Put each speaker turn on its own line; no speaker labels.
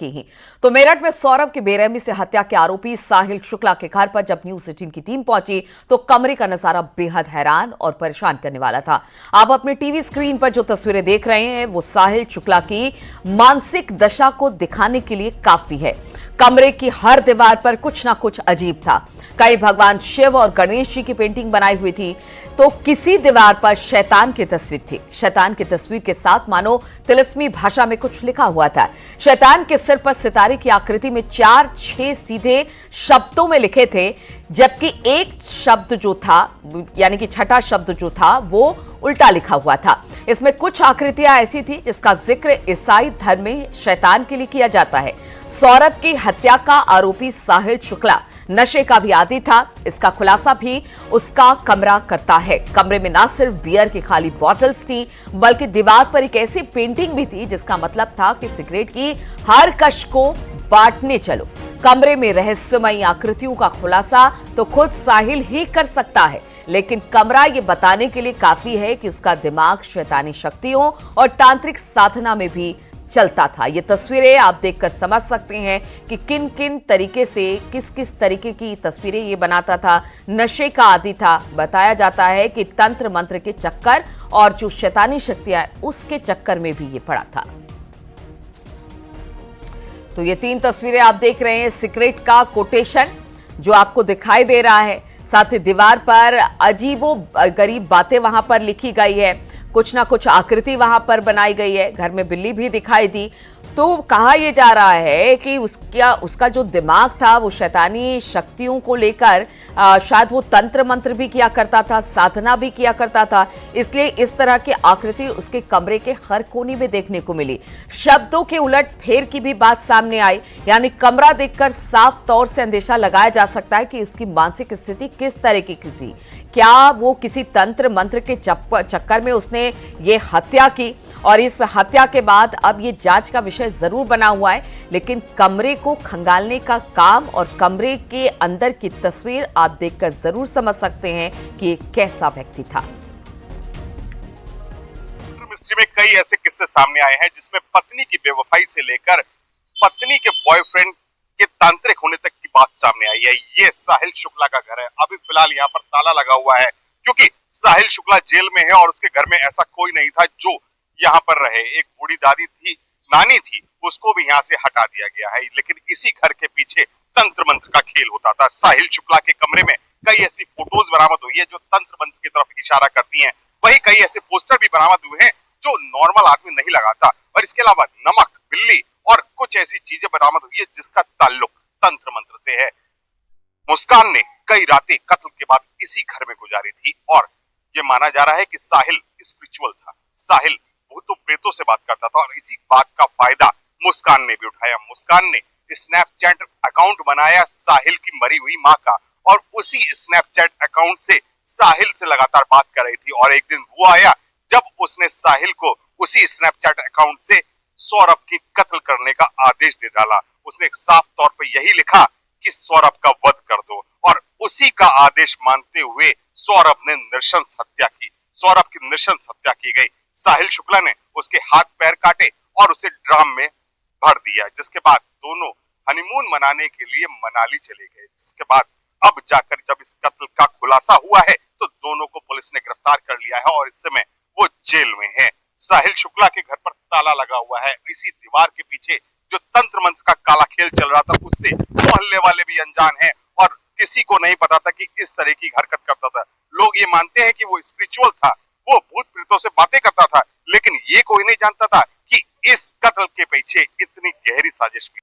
की ही। तो मेरठ में सौरभ की बेरहमी से हत्या के आरोपी साहिल शुक्ला के घर पर जब न्यूज 18 की टीम पहुंची तो कमरे का नजारा बेहद हैरान और परेशान करने वाला था। आप अपने टीवी स्क्रीन पर जो तस्वीरें देख रहे हैं वो साहिल शुक्ला की मानसिक दशा को दिखाने के लिए काफी है। कमरे की हर दीवार पर कुछ ना कुछ अजीब था। कई भगवान शिव और गणेश जी की पेंटिंग बनाई हुई थी तो किसी दीवार पर शैतान की तस्वीर थी। शैतान की तस्वीर के साथ मानो तिलिस्मी भाषा में कुछ लिखा हुआ था। शैतान के सिर पर सितारे की आकृति में 4-6 सीधे शब्दों में लिखे थे, जबकि एक शब्द जो था यानी कि छठा शब्द जो था वो उल्टा लिखा हुआ था। इसमें कुछ आकृतियां ऐसी थी जिसका जिक्र ईसाई धर्म में शैतान के लिए किया जाता है। सौरभ की हत्या का आरोपी साहिल शुक्ला नशे का भी आदी था। इसका खुलासा भी उसका कमरा करता है। कमरे में ना सिर्फ बियर की खाली बॉटल्स थी बल्कि दीवार पर एक ऐसी पेंटिंग भी थी जिसका मतलब था कि सिगरेट की हर कश को बांटने चलो। कमरे में रहस्यमयी आकृतियों का खुलासा तो खुद साहिल ही कर सकता है, लेकिन कमरा ये बताने के लिए काफी है कि उसका दिमाग शैतानी शक्तियों और तांत्रिक साधना में भी चलता था। ये तस्वीरें आप देखकर समझ सकते हैं कि किन किन तरीके से किस किस तरीके की तस्वीरें ये बनाता था। नशे का आदी था। बताया जाता है कि तंत्र मंत्र के चक्कर और जो शैतानी शक्तियां उसके चक्कर में भी ये पड़ा था। तो ये 3 तस्वीरें आप देख रहे हैं। सिगरेट का कोटेशन जो आपको दिखाई दे रहा है, साथ ही दीवार पर अजीबो गरीब बातें वहां पर लिखी गई है, कुछ ना कुछ आकृति वहां पर बनाई गई है। घर में बिल्ली भी दिखाई दी। तो कहा यह जा रहा है कि उसका जो दिमाग था वो शैतानी शक्तियों को लेकर शायद वो तंत्र मंत्र भी किया करता था, साधना भी किया करता था, इसलिए इस तरह की आकृति उसके कमरे के हर कोने में देखने को मिली। शब्दों के उलट फेर की भी बात सामने आई, यानी कमरा देखकर साफ तौर से अंदेशा लगाया जा सकता है कि उसकी मानसिक स्थिति किस तरह की थी। क्या वो किसी तंत्र मंत्र के चक्कर में उसने ये हत्या की, और इस हत्या के बाद अब ये जांच का विषय जरूर बना हुआ है, लेकिन कमरे को खंगालने का काम और कमरे के अंदर की तस्वीर आप देखकर जरूर समझ सकते हैं कि ये कैसा व्यक्ति था।
मिस्ट्री में कई ऐसे किस्से सामने आए हैं जिसमें पत्नी की बेवफाई से लेकर पत्नी के बॉयफ्रेंड के तांत्रिक होने तक की बात सामने आई है। ये साहिल शुक्ला का घर है। अभी फिलहाल यहाँ पर ताला लगा हुआ है क्योंकि साहिल शुक्ला जेल में है और उसके घर में ऐसा कोई नहीं था जो यहाँ पर रहे। एक बूढ़ी दादी थी, नानी थी, उसको भी यहाँ से हटा दिया गया है। लेकिन इसी घर के पीछे तंत्र मंत्र का खेल होता था। साहिल शुक्ला के कमरे में कई ऐसी फोटोज बरामद हुई है जो तंत्र मंत्र की तरफ इशारा करती हैं। वही कई ऐसे पोस्टर भी बरामद हुए हैं जो नॉर्मल आदमी नहीं लगाता। और इसके अलावा नमक, बिल्ली और कुछ ऐसी चीजें बरामद हुई है जिसका ताल्लुक तंत्र मंत्र से है। मुस्कान ने कई रातें कत्ल के बाद इसी घर में गुजारी थी और ये माना जा रहा है कि साहिल स्पिरिचुअल था। साहिल भूतों प्रेतों से बात करता था और इसी बात का फायदा मुस्कान ने भी उठाया। मुस्कान ने स्नैपचैट अकाउंट बनाया साहिल की मरी हुई मां का और उसी स्नैपचैट अकाउंट से साहिल से लगातार बात कर रही थी। और एक दिन वो आया जब उसने साहिल को उसी स्नैपचैट अकाउंट से सौरभ की कत्ल करने का आदेश दे डाला। उसने साफ तौर पर यही लिखा कि सौरभ का वध कर दो और उसी का आदेश मानते हुए सौरभ ने नृशंस हत्या की। सौरभ की नृशंस हत्या की गई। साहिल शुक्ला ने उसके हाथ पैर काटे और उसे ड्राम में भर दिया, जिसके बाद दोनों हनीमून मनाने के लिए मनाली चले गए। जिसके बाद अब जाकर जब इस कत्ल का खुलासा हुआ है तो दोनों को पुलिस ने गिरफ्तार कर लिया है और इस समय वो जेल में है। साहिल शुक्ला के घर पर ताला लगा हुआ है। इसी दीवार के पीछे जो तंत्र मंत्र का काला खेल चल रहा था उससे मोहल्ले वाले भी अनजान हैं और किसी को नहीं पता था कि इस तरह की हरकत करता था। लोग ये मानते हैं कि वो स्पिरिचुअल था, वो भूत प्रेतों से बातें करता था, लेकिन ये कोई नहीं जानता था कि इस कत्ल के पीछे इतनी गहरी साजिश भी